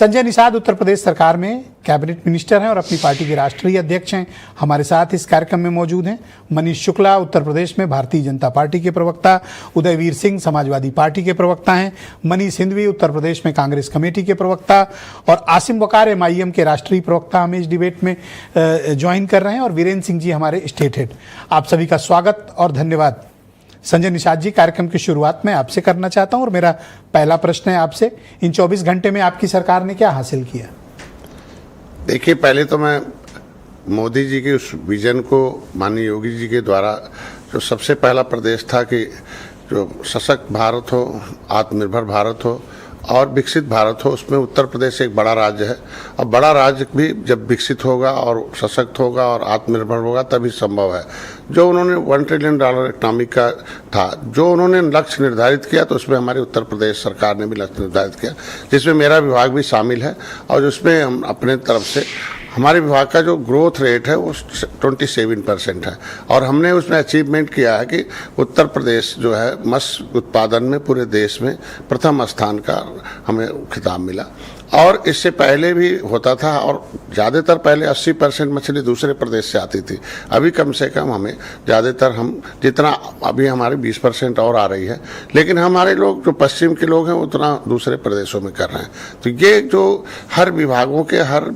संजय निषाद उत्तर प्रदेश सरकार में cabinet minister हैं और अपनी पार्टी के राष्ट्रीय अध्यक्ष हैं। हमारे साथ इस कार्यक्रम में मौजूद हैं मनीष शुक्ला उत्तर प्रदेश में भारतीय जनता पार्टी के प्रवक्ता, उदयवीर सिंह समाजवादी पार्टी के प्रवक्ता हैं, मनीष सिंधवी उत्तर प्रदेश में कांग्रेस कमेटी के प्रवक्ता और आसिम वकार MIM के राष्ट्रीय प्रवक्ता हमें इस डिबेट में ज्वाइन कर रहे हैं और वीरेंद्र सिंह जी हमारे स्टेट हेड। आप सभी का स्वागत और धन्यवाद। संजय निषाद जी, कार्यक्रम की शुरुआत मैं आपसे करना चाहता हूं और मेरा पहला प्रश्न है आपसे, इन 24 घंटे में आपकी सरकार ने क्या हासिल किया? देखिए, पहले तो मैं मोदी जी के उस विजन को माननीय योगी जी के द्वारा जो सबसे पहला प्रदेश था कि जो सशक्त भारत हो, आत्मनिर्भर भारत हो और विकसित भारत हो, उसमें उत्तर प्रदेश एक बड़ा राज्य है। और बड़ा राज्य भी जब विकसित होगा और सशक्त होगा और आत्मनिर्भर होगा तभी संभव है। जो उन्होंने $1 ट्रिलियन इकोनॉमी का था, जो उन्होंने लक्ष्य निर्धारित किया, तो उसमें हमारी उत्तर प्रदेश सरकार ने भी लक्ष्य निर्धारित किया, जिसमें मेरा विभाग भी शामिल है। और जिसमें हम अपने तरफ से हमारे विभाग का जो ग्रोथ रेट है वो 27% है और हमने उसमें अचीवमेंट किया है कि उत्तर प्रदेश जो है मत्स्य उत्पादन में पूरे देश में प्रथम स्थान का हमें खिताब मिला। और इससे पहले भी होता था और ज़्यादातर पहले 80% मछली दूसरे प्रदेश से आती थी। अभी कम से कम हमें ज़्यादातर हम जितना अभी हमारे 20% और आ रही है, लेकिन हमारे लोग जो पश्चिम के लोग हैं उतना दूसरे प्रदेशों में कर रहे हैं। तो ये जो हर विभागों के हर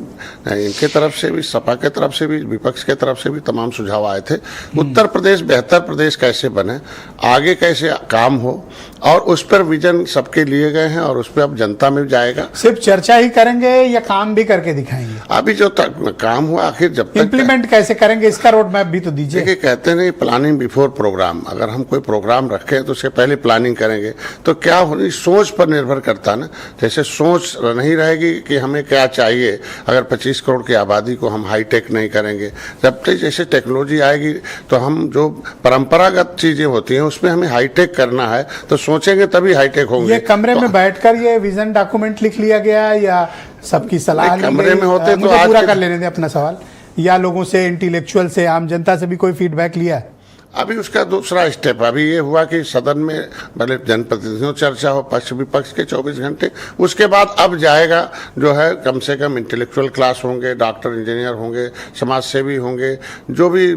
इनके तरफ से भी, सपा के तरफ से भी, विपक्ष के तरफ से भी तमाम सुझाव आए थे। उत्तर प्रदेश बेहतर प्रदेश कैसे बने, आगे कैसे काम हो, और उस पर विजन सबके लिए गए हैं और उस पर अब जनता में जाएगा। सिर्फ चर्चा ही करेंगे या काम भी करके दिखाएंगे? अभी जो काम हुआ आखिर जब तक इम्प्लीमेंट कैसे करेंगे, इसका रोड मैप भी तो दीजिए। देखिए, कहते हैं प्लानिंग बिफोर प्रोग्राम। अगर हम कोई प्रोग्राम रखें तो उससे पहले प्लानिंग करेंगे तो क्या होनी, सोच पर निर्भर करता है ना। जैसे सोच नहीं रहेगी कि हमें क्या चाहिए, अगर 25 करोड़ की आबादी को हम हाईटेक नहीं करेंगे, जब तक जैसे टेक्नोलॉजी आएगी तो हम जो परंपरागत चीजें होती हैं उसमें हमें हाईटेक करना है, तो सोचेंगे तभी हाईटेक होंगे। ये कमरे में बैठकर ये विजन डॉक्यूमेंट लिख लिया गया या सबकी सलाह कमरे में होते तो पूरा कर लेने दें अपना सवाल, या लोगों से, इंटेलेक्चुअल से, आम जनता से भी कोई फीडबैक लिया है? अभी उसका दूसरा स्टेप अभी ये हुआ कि सदन में पहले जनप्रतिनिधियों चर्चा हो, पक्ष विपक्ष के 24 घंटे, उसके बाद अब जाएगा जो है कम से कम इंटेलेक्चुअल क्लास होंगे, डॉक्टर इंजीनियर होंगे, समाज सेवी होंगे, जो भी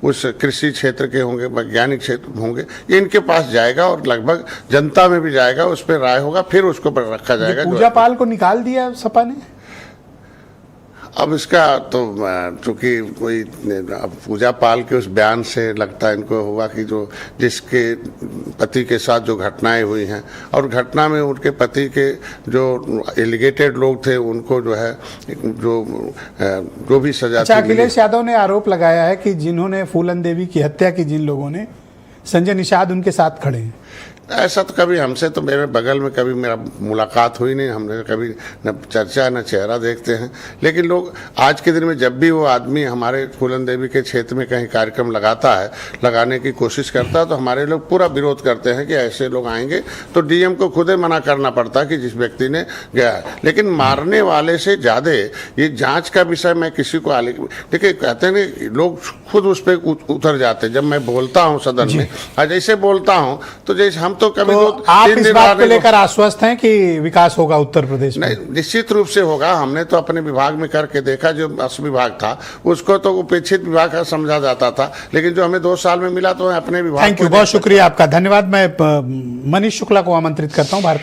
उस कृषि क्षेत्र के होंगे, वैज्ञानिक क्षेत्र होंगे, ये इनके पास जाएगा और लगभग जनता में भी जाएगा, उस पर राय होगा, फिर उसको पर रखा जाएगा। पूजा पाल को निकाल दिया सपा ने? अब इसका तो चूंकि कोई अब पूजा पाल के उस बयान से लगता है इनको हुआ कि जो जिसके पति के साथ जो घटनाएं हुई हैं और घटना में उनके पति के जो एलिगेटेड लोग थे उनको जो है जो भी सजा। अच्छा, अखिलेश यादव ने आरोप लगाया है कि जिन्होंने फूलन देवी की हत्या की, जिन लोगों ने, संजय निषाद उनके साथ खड़े हैं। ऐसा तो कभी हमसे तो मेरे बगल में कभी मेरा मुलाकात हुई नहीं, हमने कभी न चर्चा न चेहरा देखते हैं। लेकिन लोग आज के दिन में जब भी वो आदमी हमारे फूलन देवी के क्षेत्र में कहीं कार्यक्रम लगाता है, लगाने की कोशिश करता है, तो हमारे लोग पूरा विरोध करते हैं कि ऐसे लोग आएंगे तो DM को खुद ही मना करना पड़ता है कि जिस व्यक्ति ने गया है। लेकिन मारने वाले से ज़्यादा ये जाँच का विषय मैं किसी को देखिए, कहते हैं लोग खुद उस पर उतर जाते हैं। जब मैं बोलता हूँ सदन में, जैसे बोलता हूँ तो जैसे हम तो कभी तो आप इस बात को लेकर आश्वस्त हैं कि विकास होगा उत्तर प्रदेश में? नहीं, निश्चित रूप से होगा। हमने तो अपने विभाग में करके देखा, जो मत्स्य विभाग था उसको तो उपेक्षित विभाग का समझा जाता था, लेकिन जो हमें 2 साल में मिला तो अपने विभाग। थैंक यू, बहुत शुक्रिया आपका, धन्यवाद। मैं मनीष शुक्ला को आमंत्रित करता हूँ। भारत